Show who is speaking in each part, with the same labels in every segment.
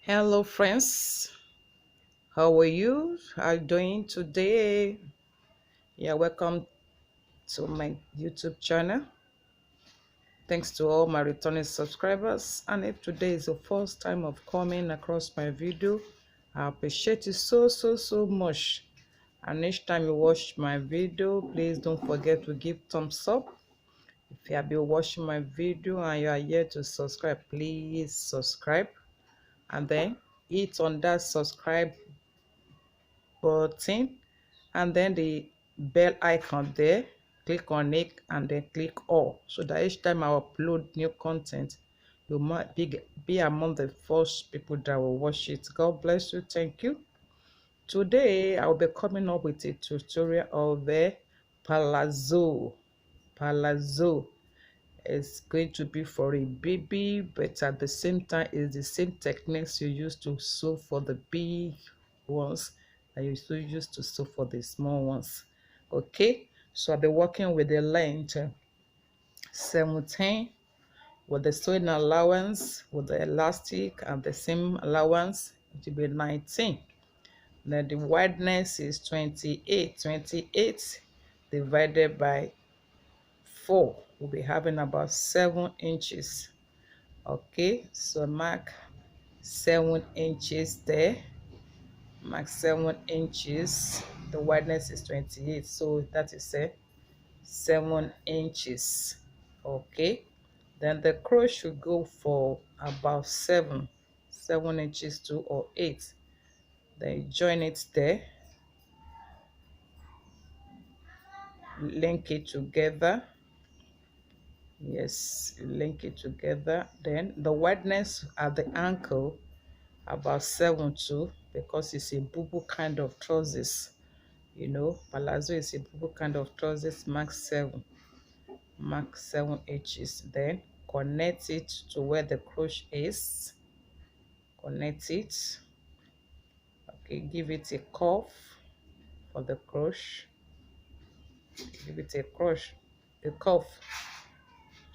Speaker 1: Hello friends, how are you? How are you doing today? Yeah, welcome to my YouTube channel. Thanks to all my returning subscribers. And if today is the first time of coming across my video, I appreciate it so much. And each time you watch my video, please don't forget to give thumbs up. If you have been watching my video and you are yet to subscribe, please subscribe. And then hit on that subscribe button and then the bell icon there, click on it and then click all, so that each time I upload new content you might be among the first people that will watch it. God bless you. Thank you. Today I'll be coming up with a tutorial of the palazzo. It's going to be for a baby, but at the same time it's the same techniques you use to sew for the big ones that you still use to sew for the small ones. Okay, so I'll be working with the length 17 with the sewing allowance with the elastic and the seam allowance. It will be 19. Then the wideness is 28 divided by 4, we'll be having about 7 inches. Okay, so mark 7 inches there. Mark 7 inches. The wideness is 28, so that is 7 inches. Okay, then the crochet should go for about 7 inches, 2 or 8. Then you join it there, link it together. Yes, link it together. Then the wideness at the ankle about 7 too, because it's a bubu kind of trousers. You know, palazzo is a bubu kind of trousers. Mark 7 inches. Then connect it to where the crochet is. Connect it. Okay, give it a curve for the crochet. Give it a curve.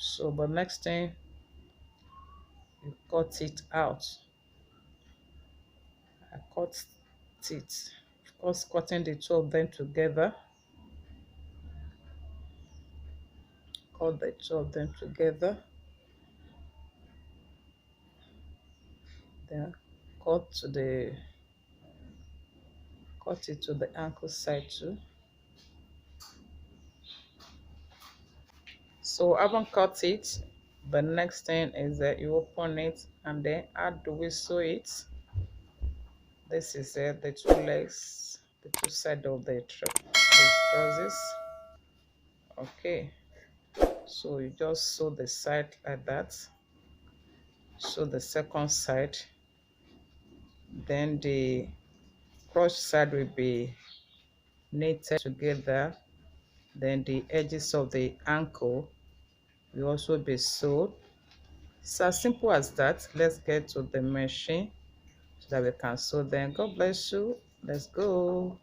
Speaker 1: So the next thing, you cut it out. I cut it. Of course, cutting the two of them together. Cut the two of them together. Then cut it to the ankle side too. So I haven't cut it. The next thing is that you open it, and then how do we sew it? This is the two legs, the two sides of the trousers. Okay, so you just sew the side like that. Sew the second side. Then the crotch side will be knitted together. Then the edges of the ankle will also be sewed. It's as simple as that. Let's get to the machine so that we can sew them. God bless you. Let's go.